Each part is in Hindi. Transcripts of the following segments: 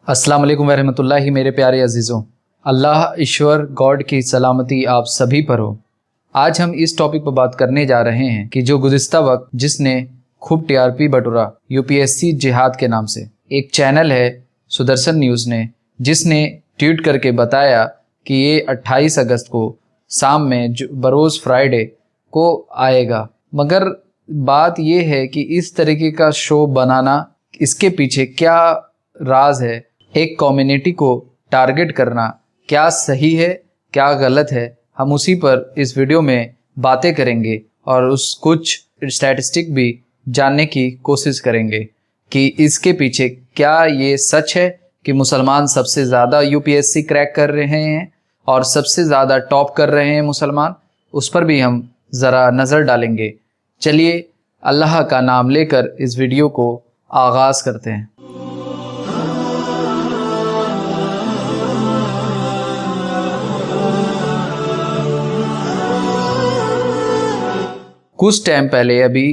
अस्सलाम वालेकुम रहमतुल्लाहि। मेरे प्यारे अजीज़ों, अल्लाह ईश्वर गॉड की सलामती आप सभी पर हो। आज हम इस टॉपिक पर बात करने जा रहे हैं कि जो गुज़िस्ता वक्त जिसने खूब टीआरपी बटोरा यूपीएससी जिहाद के नाम से, एक चैनल है सुदर्शन न्यूज़ ने, जिसने ट्वीट करके बताया कि ये 28 अगस्त को शाम में बरोज़ फ्राइडे को आएगा। मगर बात ये है कि इस तरीके का शो बनाना, इसके पीछे क्या राज है, एक कम्युनिटी को टारगेट करना क्या सही है क्या गलत है, हम उसी पर इस वीडियो में बातें करेंगे और उस कुछ स्टैटिस्टिक भी जानने की कोशिश करेंगे कि इसके पीछे क्या ये सच है कि मुसलमान सबसे ज़्यादा यूपीएससी क्रैक कर रहे हैं और सबसे ज़्यादा टॉप कर रहे हैं मुसलमान। उस पर भी हम ज़रा नज़र डालेंगे। चलिए अल्लाह का नाम लेकर इस वीडियो को आगाज़ करते हैं। कुछ टाइम पहले अभी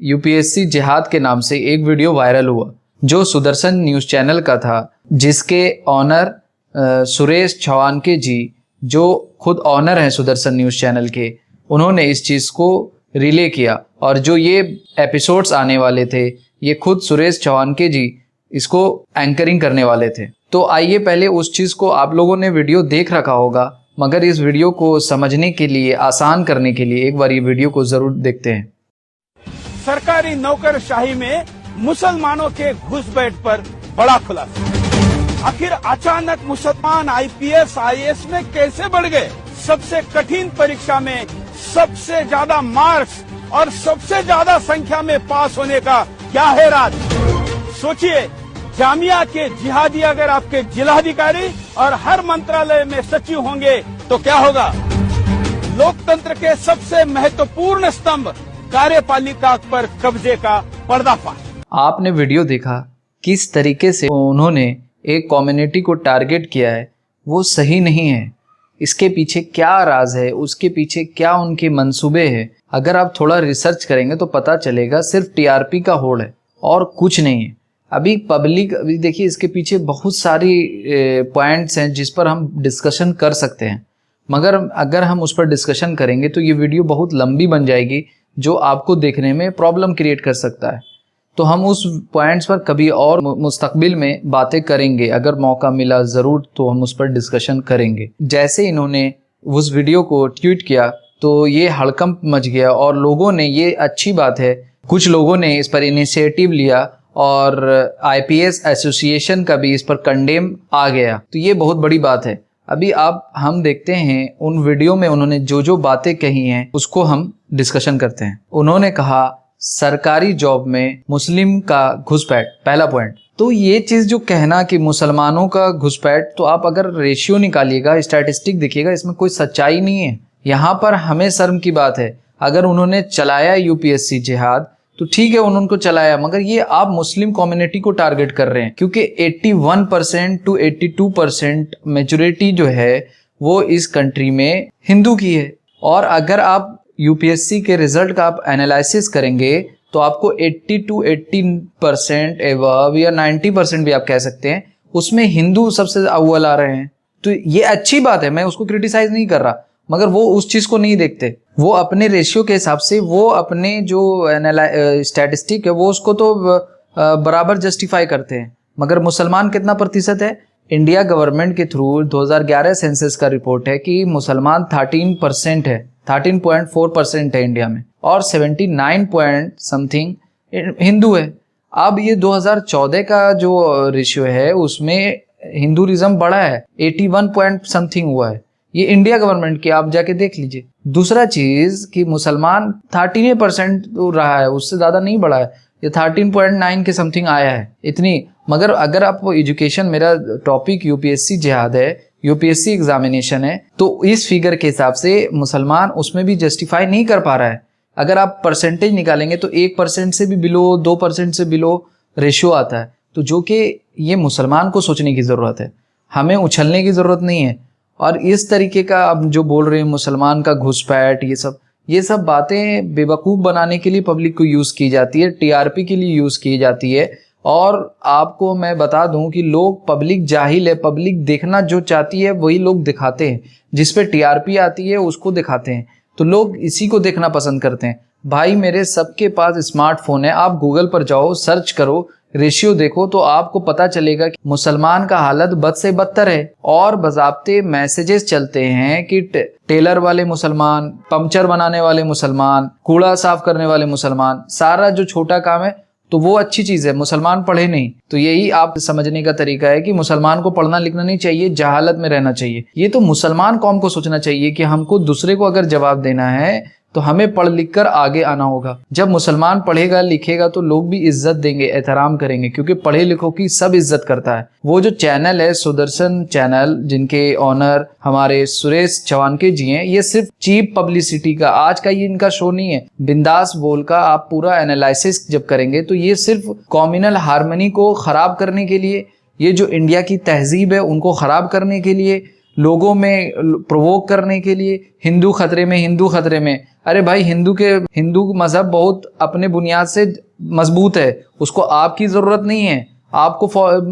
यूपीएससी जिहाद के नाम से एक वीडियो वायरल हुआ जो सुदर्शन न्यूज़ चैनल का था, जिसके ऑनर सुरेश छवानके जी, जो खुद ऑनर हैं सुदर्शन न्यूज़ चैनल के, उन्होंने इस चीज़ को रिले किया और जो ये एपिसोड्स आने वाले थे ये खुद सुरेश छवानके जी इसको एंकरिंग करने वाले थे। तो आइए पहले उस चीज़ को, आप लोगों ने वीडियो देख रखा होगा मगर इस वीडियो को समझने के लिए, आसान करने के लिए एक बार ये वीडियो को जरूर देखते हैं। सरकारी नौकरशाही में मुसलमानों के घुसपैठ पर बड़ा खुलासा। आखिर अचानक मुसलमान आईपीएस आईएएस में कैसे बढ़ गए? सबसे कठिन परीक्षा में सबसे ज्यादा मार्क्स और सबसे ज्यादा संख्या में पास होने का क्या है राज? सोचिए, जामिया के जिहादी अगर आपके जिलाधिकारी और हर मंत्रालय में सचिव होंगे तो क्या होगा? लोकतंत्र के सबसे महत्वपूर्ण स्तंभ कार्यपालिका पर कब्जे का पर्दाफाश। आपने वीडियो देखा किस तरीके से उन्होंने एक कम्युनिटी को टारगेट किया है, वो सही नहीं है। इसके पीछे क्या राज है, उसके पीछे क्या उनके मंसूबे हैं, अगर आप थोड़ा रिसर्च करेंगे तो पता चलेगा सिर्फ टीआरपी का होड़ है और कुछ नहीं है। अभी देखिए, इसके पीछे बहुत सारी पॉइंट्स हैं जिस पर हम डिस्कशन कर सकते हैं, मगर अगर हम उस पर डिस्कशन करेंगे तो ये वीडियो बहुत लंबी बन जाएगी जो आपको देखने में प्रॉब्लम क्रिएट कर सकता है। तो हम उस पॉइंट्स पर कभी और मुस्तकबिल में बातें करेंगे, अगर मौका मिला ज़रूर तो हम उस पर डिस्कशन करेंगे। जैसे इन्होंने उस वीडियो को ट्वीट किया तो ये हड़कंप मच गया और लोगों ने, ये अच्छी बात है, कुछ लोगों ने इस पर इनिशिएटिव लिया और आईपीएस एसोसिएशन का भी इस पर कंडेम आ गया, तो ये बहुत बड़ी बात है। अभी हम देखते हैं उन वीडियो में उन्होंने जो जो बातें कही हैं उसको हम डिस्कशन करते हैं। उन्होंने कहा सरकारी जॉब में मुस्लिम का घुसपैठ, पहला पॉइंट। तो ये चीज़ जो कहना कि मुसलमानों का घुसपैठ, तो आप अगर रेशियो निकालिएगा, स्टैटिस्टिक देखिएगा, इसमें कोई सच्चाई नहीं है। यहाँ पर हमें शर्म की बात है। अगर उन्होंने चलाया यूपीएससी जिहाद तो ठीक है, उन्होंने चलाया, मगर ये आप मुस्लिम कम्युनिटी को टारगेट कर रहे हैं, क्योंकि 81% to 82% मेजोरिटी जो है वो इस कंट्री में हिंदू की है। और अगर आप यूपीएससी के रिजल्ट का आप एनालिसिस करेंगे तो आपको 80 to 80% एवब या 90% भी आप कह सकते हैं, उसमें हिंदू सबसे अव्वल आ रहे हैं। तो ये अच्छी बात है, मैं उसको क्रिटिसाइज नहीं कर रहा, मगर वो उस चीज़ को नहीं देखते। वो अपने रेशियो के हिसाब से, वो अपने जो स्टैटिस्टिक है वो उसको तो बराबर जस्टिफाई करते हैं। मगर मुसलमान कितना प्रतिशत है? इंडिया गवर्नमेंट के थ्रू 2011 सेंसस का रिपोर्ट है कि मुसलमान 13% है, 13.4% है इंडिया में, और 79 पॉइंट समथिंग हिंदू है। अब ये 2014 का जो रेशियो है उसमें हिंदूइज्म बढ़ा है, 81 पॉइंट समथिंग हुआ है। ये इंडिया गवर्नमेंट की, आप जाके देख लीजिए। दूसरा चीज कि मुसलमान 13% रहा है, उससे ज्यादा नहीं बढ़ा है, ये 13.9 के समथिंग आया है, इतनी। मगर अगर आप एजुकेशन, मेरा टॉपिक यूपीएससी जिहाद है, यूपीएससी एग्जामिनेशन है, तो इस फिगर के हिसाब से मुसलमान उसमें भी जस्टिफाई नहीं कर पा रहा है। अगर आप परसेंटेज निकालेंगे तो 1% से भी बिलो, 2% से बिलो रेशियो आता है। तो जो कि ये मुसलमान को सोचने की ज़रूरत है, हमें उछलने की ज़रूरत नहीं है। और इस तरीके का अब जो बोल रहे हैं मुसलमान का घुसपैठ, ये सब बातें बेवकूफ़ बनाने के लिए पब्लिक को यूज़ की जाती है, टीआरपी के लिए यूज़ की जाती है। और आपको मैं बता दूं कि लोग, पब्लिक जाहिल है, पब्लिक देखना जो चाहती है वही लोग दिखाते हैं, जिस पे टीआरपी आती है उसको दिखाते हैं, तो लोग इसी को देखना पसंद करते हैं। भाई मेरे सबके पास स्मार्टफोन है, आप गूगल पर जाओ, सर्च करो, रेशियो देखो, तो आपको पता चलेगा कि मुसलमान का हालत बद से बदतर है। और बजाब्ते मैसेजेस चलते हैं कि टेलर वाले मुसलमान, पंचर बनाने वाले मुसलमान, कूड़ा साफ करने वाले मुसलमान, सारा जो छोटा काम है तो वो अच्छी चीज है, मुसलमान पढ़े नहीं। तो यही आप समझने का तरीका है कि मुसलमान को पढ़ना लिखना नहीं चाहिए, जहालत में रहना चाहिए। ये तो मुसलमान कौम को सोचना चाहिए कि हमको दूसरे को अगर जवाब देना है तो हमें पढ़ लिख कर आगे आना होगा। जब मुसलमान पढ़ेगा लिखेगा तो लोग भी इज्जत देंगे, एहतराम करेंगे, क्योंकि पढ़े लिखों की सब इज्जत करता है। वो जो चैनल है सुदर्शन चैनल, जिनके ऑनर हमारे सुरेश चवानके जी हैं, ये सिर्फ चीप पब्लिसिटी का, आज का ये इनका शो नहीं है। बिंदास बोल का आप पूरा एनालिसिस जब करेंगे तो ये सिर्फ कॉम्युनल हार्मनी को खराब करने के लिए, ये जो इंडिया की तहजीब है उनको खराब करने के लिए, लोगों में प्रोवोक करने के लिए, हिंदू खतरे में, हिंदू खतरे में। अरे भाई हिंदू मजहब बहुत अपने बुनियाद से मजबूत है, उसको आपकी जरूरत नहीं है, आपको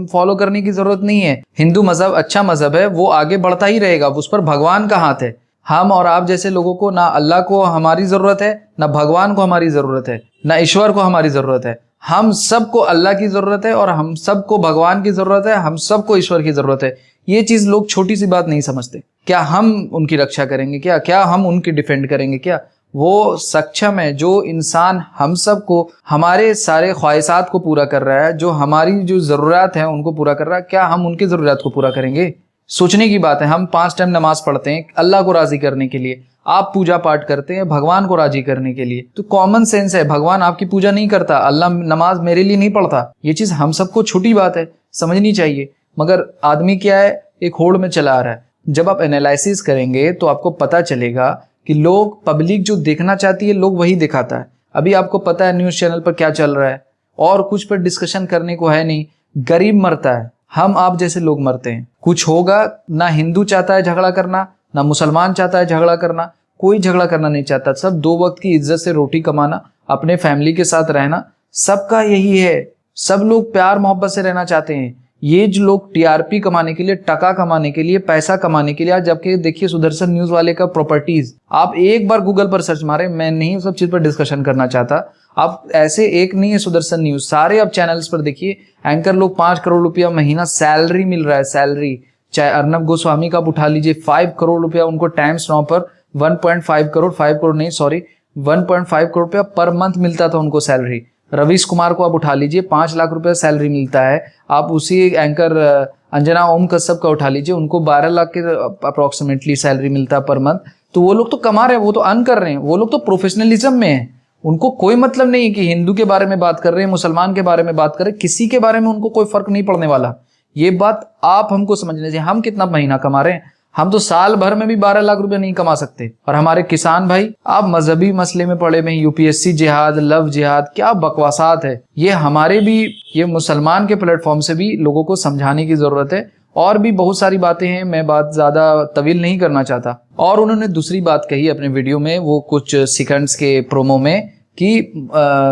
फॉलो करने की जरूरत नहीं है। हिंदू मजहब अच्छा मजहब है, वो आगे बढ़ता ही रहेगा, उस पर भगवान का हाथ है। हम और आप जैसे लोगों को ना अल्लाह को हमारी जरूरत है, ना भगवान को हमारी जरूरत है, ना ईश्वर को हमारी जरूरत है। हम सबको अल्लाह की जरूरत है और हम सबको भगवान की जरूरत है, हम सबको ईश्वर की जरूरत है। ये चीज लोग छोटी सी बात नहीं समझते। क्या हम उनकी रक्षा करेंगे? क्या हम उनकी डिफेंड करेंगे? क्या वो सक्षम है? जो इंसान हम सबको, हमारे सारे ख्वाहिशात को पूरा कर रहा है, जो हमारी जो जरूरत है उनको पूरा कर रहा है, क्या हम उनकी जरूरत को पूरा करेंगे? सोचने की बात है। हम 5 टाइम नमाज पढ़ते हैं अल्लाह को राजी करने के लिए, आप पूजा पाठ करते हैं भगवान को राजी करने के लिए। तो कॉमन सेंस है, भगवान आपकी पूजा नहीं करता, अल्लाह नमाज मेरे लिए नहीं पढ़ता। ये चीज हम सबको छोटी बात है, समझनी चाहिए। मगर आदमी क्या है, एक होड़ में चला आ रहा है। जब आप एनालिसिस करेंगे तो आपको पता चलेगा कि लोग, पब्लिक जो देखना चाहती है लोग वही दिखाता है। अभी आपको पता है न्यूज चैनल पर क्या चल रहा है, और कुछ पर डिस्कशन करने को है नहीं। गरीब मरता है, हम आप जैसे लोग मरते हैं। कुछ होगा ना, हिंदू चाहता है झगड़ा करना, ना मुसलमान चाहता है झगड़ा करना, कोई झगड़ा करना नहीं चाहता। सब 2 वक्त की इज्जत से रोटी कमाना, अपने फैमिली के साथ रहना, सबका यही है। सब लोग प्यार मोहब्बत से रहना चाहते हैं। ये जो लोग टीआरपी कमाने के लिए, टका कमाने के लिए, पैसा कमाने के लिए, आज जबकि देखिए सुदर्शन न्यूज वाले का प्रॉपर्टीज, आप एक बार गूगल पर सर्च मारे, मैं नहीं सब चीज पर डिस्कशन करना चाहता, आप ऐसे एक नहीं है सुदर्शन न्यूज, सारे आप चैनल्स पर देखिए, एंकर लोग 5 करोड़ रुपया महीना सैलरी मिल रहा है, सैलरी। चाहे अर्नब गोस्वामी का आप उठा लीजिए, 5 करोड़ रुपया उनको टाइम्स नाउ पर 1.5 करोड़, 5 करोड़ नहीं सॉरी 1.5 करोड़ रुपया पर मंथ मिलता था उनको सैलरी। रवीश कुमार को आप उठा लीजिए, 5 लाख रुपया सैलरी मिलता है। आप उसी एंकर अंजना ओम कश्यप का उठा लीजिए, उनको 12 लाख के अप्रोक्सीमेटली सैलरी मिलता है पर मंथ। तो वो लोग तो कमा रहे हैं, वो तो अर्न कर रहे हैं, वो लोग तो प्रोफेशनलिज्म में है। उनको कोई मतलब नहीं है कि हिंदू के बारे में बात कर रहे हैं, मुसलमान के बारे में बात कर रहे हैं, किसी के बारे में उनको कोई फर्क नहीं पड़ने वाला। ये बात आप हमको समझने चाहिए। हम कितना महीना कमा रहे हैं? हम तो साल भर में भी 12 लाख रुपए नहीं कमा सकते। और हमारे किसान भाई, आप मजहबी मसले में पड़े में, यूपीएससी जिहाद, लव जिहाद, क्या बकवासात है ये। हमारे भी, ये मुसलमान के प्लेटफॉर्म से भी लोगों को समझाने की जरूरत है। और भी बहुत सारी बातें हैं, मैं बात ज्यादा तवील नहीं करना चाहता। और उन्होंने दूसरी बात कही अपने वीडियो में, वो कुछ सेकंड्स के प्रोमो में, कि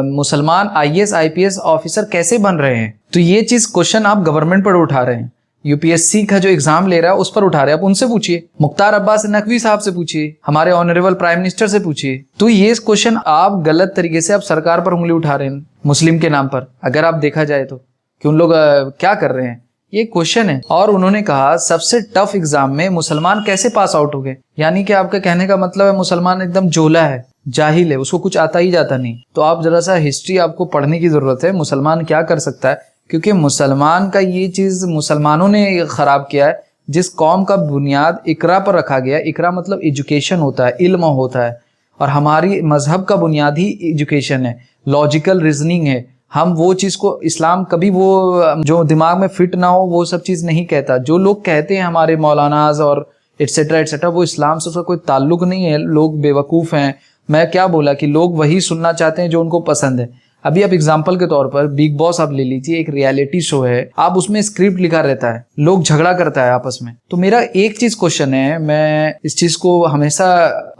मुसलमान आईएएस आईपीएस ऑफिसर कैसे बन रहे हैं। तो ये चीज क्वेश्चन आप गवर्नमेंट पर उठा रहे हैं, यूपीएससी का जो एग्जाम ले रहा है उस पर उठा रहे हैं। आप उनसे पूछिए, मुख्तार अब्बास नकवी साहब से पूछिए, हमारे ऑनरेबल प्राइम मिनिस्टर से पूछिए। तो ये क्वेश्चन आप गलत तरीके से आप सरकार पर उंगली उठा रहे हैं, मुस्लिम के नाम पर, अगर आप देखा जाए तो, कि उन लोग क्या कर रहे हैं, ये क्वेश्चन है। और उन्होंने कहा सबसे टफ एग्जाम में मुसलमान कैसे पास आउट हो गए। यानी कि आपका कहने का मतलब है मुसलमान एकदम जोला है, जाहिल है, उसको कुछ आता ही जाता नहीं। तो आप जरा सा हिस्ट्री आपको पढ़ने की जरूरत है, मुसलमान क्या कर सकता है। क्योंकि मुसलमान का ये चीज मुसलमानों ने खराब किया है। जिस कौम का बुनियाद इकरा पर रखा गया, इकरा मतलब एजुकेशन होता है, इल्म होता है, और हमारी मजहब का बुनियाद ही एजुकेशन है, लॉजिकल रीजनिंग है। हम वो चीज को, इस्लाम कभी वो जो दिमाग में फिट ना हो वो सब चीज नहीं कहता। जो लोग कहते हैं हमारे मौलानाज और एटसेट्रा एटसेट्रा, वो इस्लाम से उसका कोई ताल्लुक नहीं है, लोग बेवकूफ हैं। मैं क्या बोला कि लोग वही सुनना चाहते हैं जो उनको पसंद है। अभी आप एग्जाम्पल के तौर पर बिग बॉस आप ले लीजिए, एक रियलिटी शो है, आप उसमें स्क्रिप्ट लिखा रहता है, लोग झगड़ा करता है आपस में। तो मेरा एक चीज क्वेश्चन है, मैं इस चीज को हमेशा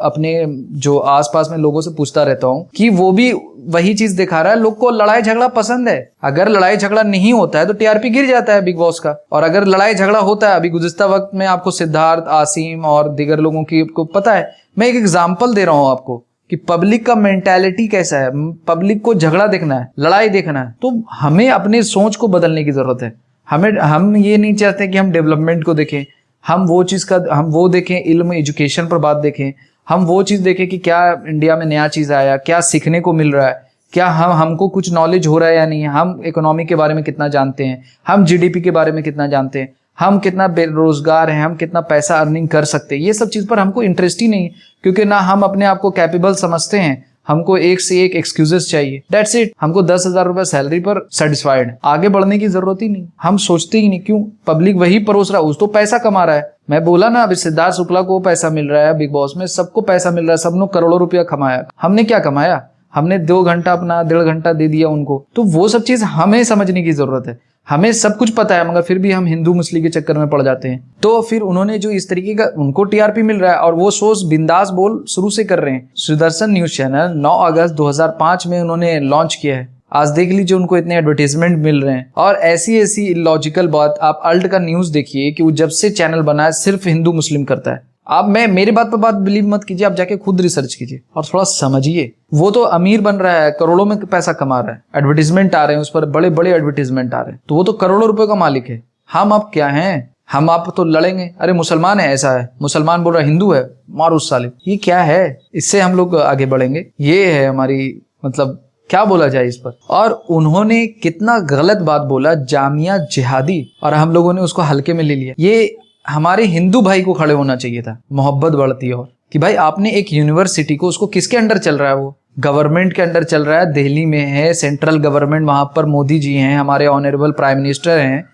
अपने जो आसपास में लोगों से पूछता रहता हूँ कि वो भी वही चीज दिखा रहा है, लोग को लड़ाई झगड़ा पसंद है। अगर लड़ाई झगड़ा नहीं होता है तो टीआरपी गिर जाता है बिग बॉस का, और अगर लड़ाई झगड़ा होता है, अभी गुज़िश्ता वक्त में आपको सिद्धार्थ, आसिम और दीगर लोगों की आपको पता है। मैं एक एग्जाम्पल दे रहा हूँ आपको कि पब्लिक का मेंटालिटी कैसा है, पब्लिक को झगड़ा देखना है, लड़ाई देखना है। तो हमें अपने सोच को बदलने की जरूरत है। हम ये नहीं चाहते कि हम डेवलपमेंट को देखें, हम वो देखें, इल्म एजुकेशन पर बात देखें, हम वो चीज देखें कि क्या इंडिया में नया चीज आया, क्या सीखने को मिल रहा है, क्या हमको कुछ नॉलेज हो रहा है या नहीं, हम इकोनॉमी के बारे में कितना जानते हैं, हम जीडीपी के बारे में कितना जानते हैं, हम कितना बेरोजगार हैं, हम कितना पैसा अर्निंग कर सकते हैं। ये सब चीज पर हमको इंटरेस्ट ही नहीं है, क्योंकि ना हम अपने आप को कैपेबल समझते हैं, हमको एक से एक एक्सक्यूजेस चाहिए। That's it. हमको 10,000 रुपए सैलरी पर सेटिस्फाइड, आगे बढ़ने की जरूरत ही नहीं। हम सोचते ही नहीं, क्यों? पब्लिक वही परोस रहा है, उस तो पैसा कमा रहा है। मैं बोला ना, अभी सिद्धार्थ शुक्ला को पैसा मिल रहा है बिग बॉस में, सबको पैसा मिल रहा है, सबने करोड़ों रुपया कमाया। हमने क्या कमाया? हमने 2 घंटा अपना 1.5 घंटा दे दिया उनको। तो वो सब चीज हमें समझने की जरूरत है। हमें सब कुछ पता है, मगर फिर भी हम हिंदू मुस्लिम के चक्कर में पड़ जाते हैं। तो फिर उन्होंने जो इस तरीके का, उनको टीआरपी मिल रहा है और वो शोज बिंदास बोल शुरू से कर रहे हैं। सुदर्शन न्यूज चैनल 9 अगस्त 2005 में उन्होंने लॉन्च किया है। आज देख लीजिए उनको इतने एडवर्टीजमेंट मिल रहे हैं। और ऐसी इलॉजिकल बात, आप अल्ट का न्यूज देखिए कि वो जब से चैनल बना है सिर्फ हिंदू मुस्लिम करता है। आप मेरे बात पर बात बिलीव मत कीजिए, आप जाके खुद रिसर्च कीजिए और थोड़ा समझिए। वो तो अमीर बन रहा है, करोड़ों में पैसा कमा रहा है, एडवर्टीजमेंट आ रहे हैं उस पर, बड़े बड़े एडवर्टीजमेंट आ रहे हैं, तो वो तो करोड़ों रुपए का मालिक है। हम आप क्या हैं? हम आप तो लड़ेंगे, अरे मुसलमान है, ऐसा है, मुसलमान बोल रहा है हिंदू है, मारो उस साले। ये क्या है? इससे हम लोग आगे बढ़ेंगे? ये है हमारी, मतलब क्या बोला जाए इस पर। और उन्होंने कितना गलत बात बोला, जामिया जिहादी, और हम लोगों ने उसको हल्के में ले लिया। ये हमारे हिंदू भाई को खड़े होना चाहिए था। मोहब्बत बढ़ती है। और कि भाई आपने एक यूनिवर्सिटी को, उसको किसके अंडर चल रहा है? वो गवर्नमेंट के अंडर चल रहा है, दिल्ली में है, सेंट्रल गवर्नमेंट, वहां पर मोदी जी हैं, हमारे ऑनरेबल प्राइम मिनिस्टर हैं,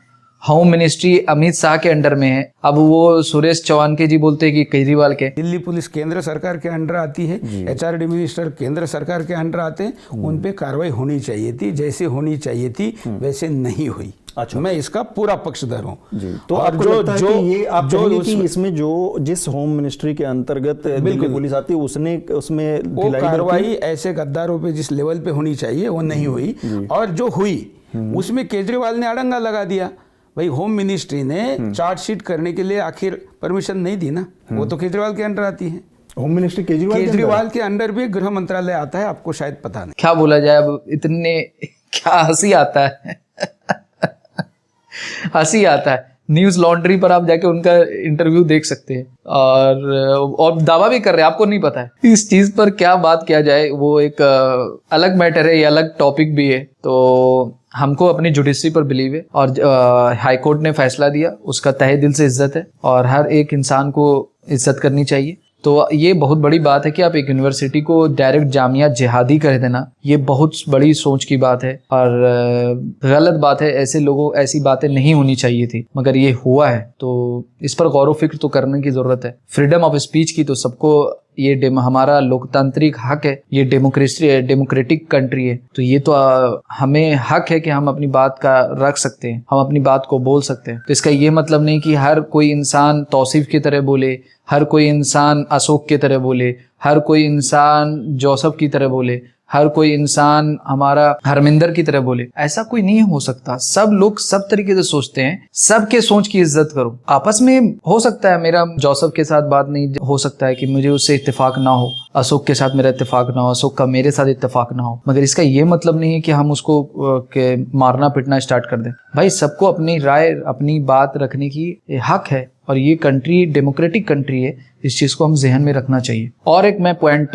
होम मिनिस्ट्री अमित शाह के अंडर में है। अब वो सुरेश चौहान के जी बोलते हैं कि केजरीवाल के। दिल्ली पुलिस केंद्र सरकार के अंडर आती है, एचआरडी मिनिस्टर केंद्र सरकार के अंडर आते हैं। उन पे कार्रवाई होनी चाहिए थी, जैसे होनी चाहिए थी वैसे नहीं हुई। अच्छा, मैं इसका पूरा पक्षधर हूँ। तो आपको लगता है कि ये आप कहेंगे कि इसमें जो जिस होम मिनिस्ट्री के अंतर्गत दिल्ली पुलिस आती है उसने उसमें वो कार्रवाई ऐसे गद्दारों पे जिस लेवल पे होनी चाहिए वो नहीं हुई, और जो हुई उसमें केजरीवाल ने अड़ंगा लगा दिया। भाई होम मिनिस्ट्री ने चार्जशीट करने के लिए आखिर परमिशन नहीं दी ना, वो तो केजरीवाल के अंडर आती है। होम मिनिस्ट्री केजरीवाल के अंडर भी गृह मंत्रालय आता है, आपको शायद पता नहीं। क्या बोला जाए अब, इतने क्या हंसी आता है हंसी आता है। न्यूज लॉन्ड्री पर आप जाके उनका इंटरव्यू देख सकते हैं, और दावा भी कर रहे हैं, आपको नहीं पता है। इस चीज पर क्या बात किया जाए, वो एक अलग मैटर है, ये अलग टॉपिक भी है। तो हमको अपनी जुडिशरी पर बिलीव है, और हाई कोर्ट ने फैसला दिया, उसका तहे दिल से इज्जत है, और हर एक इंसान को इज्जत करनी चाहिए। तो ये बहुत बड़ी बात है कि आप एक यूनिवर्सिटी को डायरेक्ट जामिया जिहादी कर देना, ये बहुत बड़ी सोच की बात है और गलत बात है। ऐसे लोगों, ऐसी बातें नहीं होनी चाहिए थी, मगर ये हुआ है। तो इस पर गौर व फिक्र तो करने की जरूरत है। फ्रीडम ऑफ स्पीच की तो सबको, ये हमारा लोकतांत्रिक हक है, ये डेमोक्रेसी है, डेमोक्रेटिक कंट्री है, तो ये तो हमें हक है कि हम अपनी बात का रख सकते हैं, हम अपनी बात को बोल सकते हैं। तो इसका ये मतलब नहीं कि हर कोई इंसान तौसीफ की तरह बोले, हर कोई इंसान अशोक की तरह बोले, हर कोई इंसान जोसेफ की तरह बोले, हर कोई इंसान हमारा हरमिंदर की तरह बोले। ऐसा कोई नहीं हो सकता। सब लोग सब तरीके से सोचते हैं, सबके सोच की इज्जत करो। आपस में हो सकता है मेरा जोसेफ के साथ बात नहीं हो सकता है कि मुझे उससे इत्तेफाक ना हो, अशोक के साथ मेरा इत्तेफाक ना हो, अशोक का मेरे साथ इत्तेफाक ना हो, मगर इसका ये मतलब नहीं है कि हम उसको मारना पिटना स्टार्ट कर दें। भाई सबको अपनी राय, अपनी बात रखने की हक है, और ये कंट्री डेमोक्रेटिक कंट्री है, इस चीज को हम जहन में रखना चाहिए। और एक मैं पॉइंट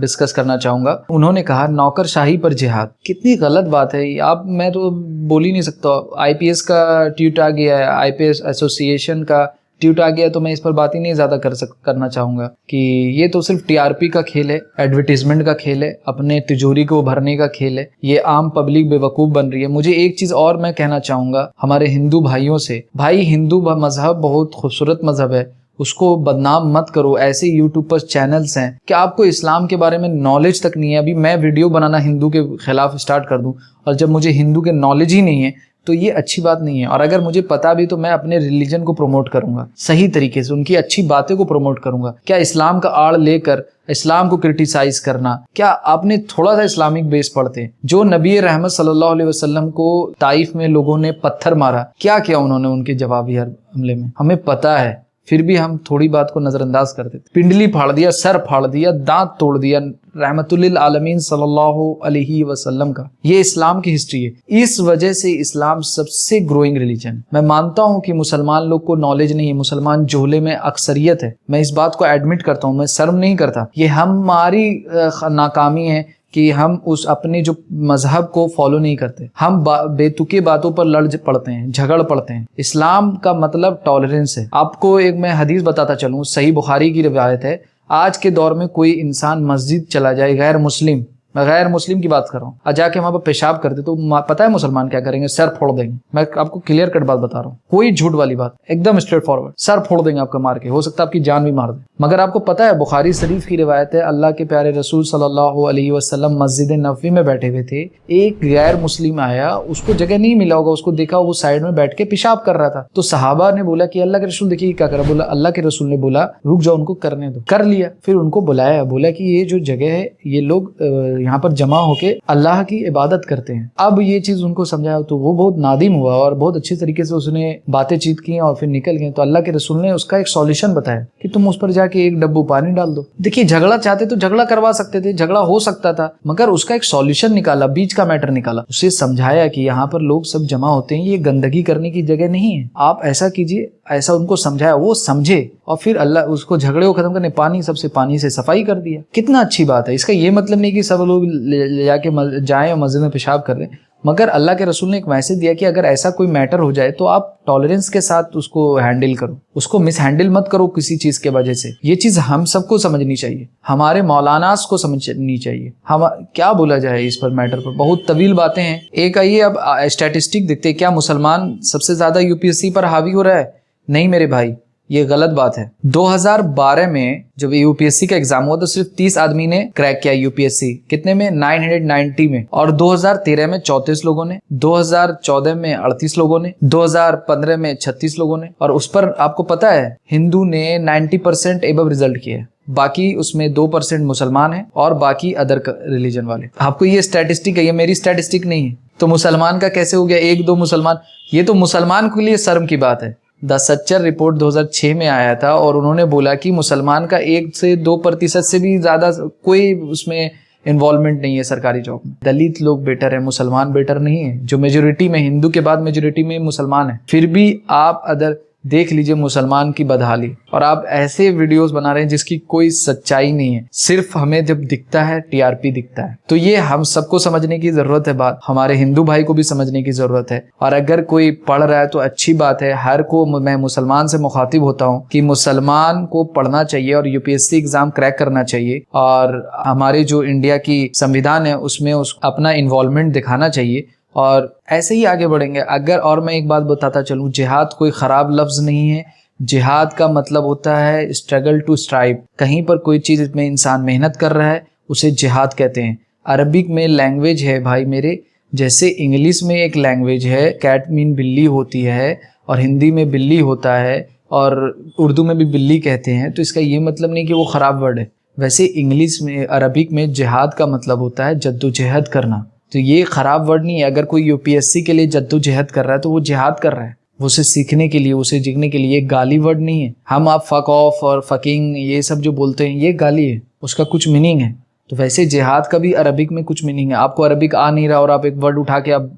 डिस्कस करना चाहूंगा। उन्होंने कहा नौकरशाही पर जिहाद, कितनी गलत बात है। आप, मैं तो बोल ही नहीं सकता। आईपीएस का ट्वीट आ गया है, आईपीएस एसोसिएशन का ट्वीट आ गया, तो मैं इस पर बात ही नहीं ज्यादा करना चाहूंगा कि ये तो सिर्फ टीआरपी का खेल है, एडवर्टीजमेंट का खेल है, अपने तिजोरी को भरने का खेल है। ये आम पब्लिक बेवकूफ बन रही है। मुझे एक चीज और मैं कहना चाहूंगा हमारे हिंदू भाइयों से, भाई हिंदू मजहब बहुत खूबसूरत मजहब है, उसको बदनाम मत करो। ऐसे यूट्यूब पर चैनल्स हैं कि आपको इस्लाम के बारे में नॉलेज तक नहीं है। अभी मैं वीडियो बनाना हिंदू के खिलाफ स्टार्ट कर दूं और जब मुझे हिंदू के नॉलेज ही नहीं है तो ये अच्छी बात नहीं है। और अगर मुझे पता भी तो मैं अपने रिलीजन को प्रमोट करूंगा सही तरीके से, उनकी अच्छी बातें को प्रमोट करूंगा। क्या इस्लाम का आड़ लेकर इस्लाम को क्रिटिसाइज करना, क्या आपने थोड़ा सा इस्लामिक बेस पढ़ते हैं? जो नबी रहमत सल्लल्लाहु अलैहि वसल्लम को ताइफ में लोगों ने पत्थर मारा, क्या किया उन्होंने उनके जवाबी हमले में? हमें पता है, फिर भी हम थोड़ी बात को नजरअंदाज कर देते। पिंडली फाड़ दिया, सर फाड़ दिया, दांत तोड़ दिया रहमतुल्लिल आलमीन सल्लल्लाहु अलैहि वसल्लम का। ये इस्लाम की हिस्ट्री है। इस वजह से इस्लाम सबसे ग्रोइंग रिलीजन है। मैं मानता हूं कि मुसलमान लोग को नॉलेज नहीं है, मुसलमान जोहले में अक्सरियत है, मैं इस बात को एडमिट करता हूं, मैं शर्म नहीं करता। ये हमारी नाकामी है कि हम उस अपने जो मजहब को फॉलो नहीं करते। हम बेतुके बातों पर लड़ पड़ते हैं, झगड़ पड़ते हैं। इस्लाम का मतलब टॉलरेंस है। आपको एक मैं हदीस बताता चलूं, सही बुखारी की रिवायत है। आज के दौर में कोई इंसान मस्जिद चला जाए, गैर मुस्लिम, मैं गैर मुस्लिम की बात कर रहा हूँ, और जाके वहां पर पेशाब कर दे तो पता है मुसलमान क्या करेंगे? सर फोड़ देंगे। मैं आपको क्लियर कट बात बता रहा हूँ, कोई झूठ वाली बात, एकदम स्ट्रेट फॉरवर्ड। सर फोड़ देंगे आपका मार के, हो सकता है आपकी जान भी मार दे। मगर आपको पता है बुखारी शरीफ की रिवायत है, अल्लाह के प्यारे रसूल सल्लल्लाहु अलैहि वसल्लम मस्जिद नबवी में बैठे हुए थे। एक गैर मुस्लिम आया, उसको जगह नहीं मिला होगा, उसको देखा वो साइड में बैठ के पेशाब कर रहा था। तो सहाबा ने बोला कि अल्लाह के रसूल देखिए क्या कर रहा। बोला, अल्लाह के रसूल ने बोला रुक जाओ, उनको करने दो। कर लिया। फिर उनको बुलाया, बोला कि ये जो जगह है ये लोग यहाँ पर जमा होके अल्लाह की इबादत करते हैं। अब ये चीज उनको समझाया तो वो बहुत नादिम हुआ और बहुत अच्छे तरीके से उसने बातें चीत की और फिर निकल गए। तो अल्लाह के रसूल ने उसका एक सॉल्यूशन बताया कि तुम उस पर जाके एक डब्बू पानी डाल दो। देखिए, झगड़ा चाहते तो झगड़ा करवा सकते थे, झगड़ा हो सकता था, मगर उसका एक सॉल्यूशन निकाला, बीच का मैटर निकाला। उसे समझाया कि यहाँ पर लोग सब जमा होते हैं, ये गंदगी करने की जगह नहीं है, आप ऐसा कीजिए, ऐसा उनको समझाया, वो समझे और फिर अल्लाह उसको झगड़े को खत्म करने पानी से सफाई कर दिया। कितना अच्छी बात है। इसका ये मतलब नहीं कि सब लोग ले जाके जाएं और मस्जिद में पेशाब कर दें, मगर अल्लाह के रसूल ने एक मैसेज दिया कि अगर ऐसा कोई मैटर हो जाए तो आप टॉलरेंस के साथ उसको हैंडल करो, उसको मिस हैंडल मत करो किसी चीज के वजह से। ये चीज हम सबको समझनी चाहिए, हमारे मौलानास को समझनी चाहिए। हम क्या बोला जाए इस पर मैटर पर, बहुत तवील बातें हैं। एक आइए अब स्टैटिस्टिक देखते हैं, क्या मुसलमान सबसे ज्यादा यूपीएससी पर हावी हो रहा है? नहीं मेरे भाई, ये गलत बात है। 2012 में जब यूपीएससी का एग्जाम हुआ तो सिर्फ 30 आदमी ने क्रैक किया यूपीएससी। कितने में? 990 में। और 2013 में 34 लोगों ने, 2014 में 38 लोगों ने, 2015 में 36 लोगों ने। और उस पर आपको पता है हिंदू ने 90% एबव रिजल्ट किया है, बाकी उसमें 2% मुसलमान है और बाकी अदर रिलीजन वाले। आपको ये स्टैटिस्टिक है, ये मेरी स्टैटिस्टिक नहीं है। तो मुसलमान का कैसे हो गया 1-2 मुसलमान? ये तो मुसलमान के लिए शर्म की बात है। द सच्चर रिपोर्ट 2006 में आया था और उन्होंने बोला कि मुसलमान का 1 से 2% से भी ज्यादा कोई उसमें इन्वॉल्वमेंट नहीं है सरकारी जॉब में। दलित लोग बेटर है, मुसलमान बेटर नहीं है, जो मेजोरिटी में, हिंदू के बाद मेजोरिटी में मुसलमान है। फिर भी आप अदर देख लीजिए मुसलमान की बदहाली, और आप ऐसे वीडियोस बना रहे हैं जिसकी कोई सच्चाई नहीं है, सिर्फ हमें जब दिखता है टीआरपी दिखता है। तो ये हम सबको समझने की जरूरत है बात, हमारे हिंदू भाई को भी समझने की जरूरत है। और अगर कोई पढ़ रहा है तो अच्छी बात है, हर को मैं मुसलमान से मुखातिब होता हूँ कि मुसलमान को पढ़ना चाहिए और यूपीएससी एग्जाम क्रैक करना चाहिए, और हमारे जो इंडिया की संविधान है उसमें अपना इन्वॉल्वमेंट दिखाना चाहिए, और ऐसे ही आगे बढ़ेंगे। अगर, और मैं एक बात बताता चलूं, जिहाद कोई खराब लफ्ज नहीं है। जिहाद का मतलब होता है स्ट्रगल टू स्ट्राइव। कहीं पर कोई चीज में इंसान मेहनत कर रहा है उसे जिहाद कहते हैं। अरबिक में लैंग्वेज है भाई मेरे, जैसे इंग्लिश में एक लैंग्वेज है, कैट मीन बिल्ली होती है, और हिंदी में बिल्ली होता है, और उर्दू में भी बिल्ली कहते हैं। तो इसका ये मतलब नहीं कि वो खराब वर्ड है। वैसे इंग्लिश में, अरबिक में जिहाद का मतलब होता है जद्दोजहद करना। तो ये खराब वर्ड नहीं है। अगर कोई यूपीएससी के लिए जद्दोजहद कर रहा है तो वो जिहाद कर रहा है, वो उसे सीखने के लिए, उसे जीतने के लिए। गाली वर्ड नहीं है। हम आप फक ऑफ और फकिंग ये सब जो बोलते हैं ये गाली है, उसका कुछ मीनिंग है। तो वैसे जिहाद का भी अरबिक में कुछ मीनिंग है। आपको अरबिक आ नहीं रहा और आप एक वर्ड उठा के आप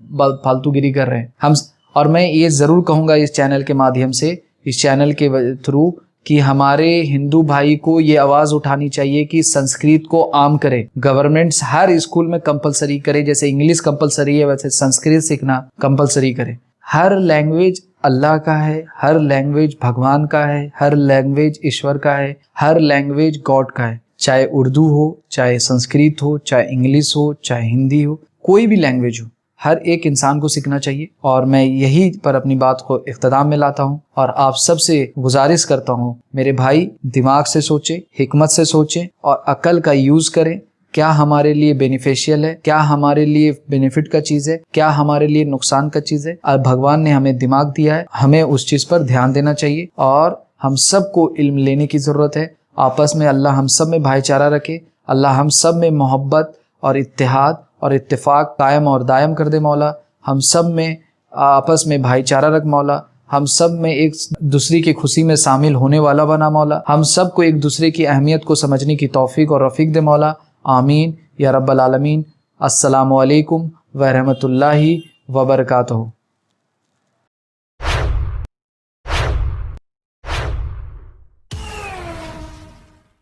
फालतूगिरी कर रहे हैं। हम, और मैं ये जरूर कहूंगा इस चैनल के माध्यम से, इस चैनल के थ्रू, कि हमारे हिंदू भाई को ये आवाज उठानी चाहिए कि संस्कृत को आम करे। गवर्नमेंट्स हर स्कूल में कंपलसरी करे, जैसे इंग्लिश कंपलसरी है वैसे संस्कृत सीखना कंपलसरी करे। हर लैंग्वेज अल्लाह का है, हर लैंग्वेज भगवान का है, हर लैंग्वेज ईश्वर का है, हर लैंग्वेज गॉड का है। चाहे उर्दू हो, चाहे संस्कृत हो, चाहे इंग्लिश हो, चाहे हिंदी हो, कोई भी लैंग्वेज हो, हर एक इंसान को सीखना चाहिए। और मैं यही पर अपनी बात को इख्तिताम में लाता हूँ और आप सबसे गुजारिश करता हूँ, मेरे भाई दिमाग से सोचें, हिकमत से सोचें और अकल का यूज़ करें। क्या हमारे लिए बेनिफिशियल है, क्या हमारे लिए बेनिफिट का चीज़ है, क्या हमारे लिए नुकसान का चीज़ है। और भगवान ने हमें दिमाग दिया है, हमें उस चीज़ पर ध्यान देना चाहिए और हम सबको इल्म लेने की ज़रूरत है। आपस में अल्लाह हम सब में भाईचारा रखे, अल्लाह हम सब में मोहब्बत और इत्तेहाद और इत्तेफाक कायम और दायम कर दे मौला। हम सब में आपस में भाईचारा रख मौला। हम सब में एक दूसरे की खुशी में शामिल होने वाला बना मौला। हम सब को एक दूसरे की अहमियत को समझने की तौफीक और रफ़ीक दे मौला। आमीन या रब्बल आलमीन। अस्सलामु अलैकुम व रहमतुल्लाहि व बरकातहू।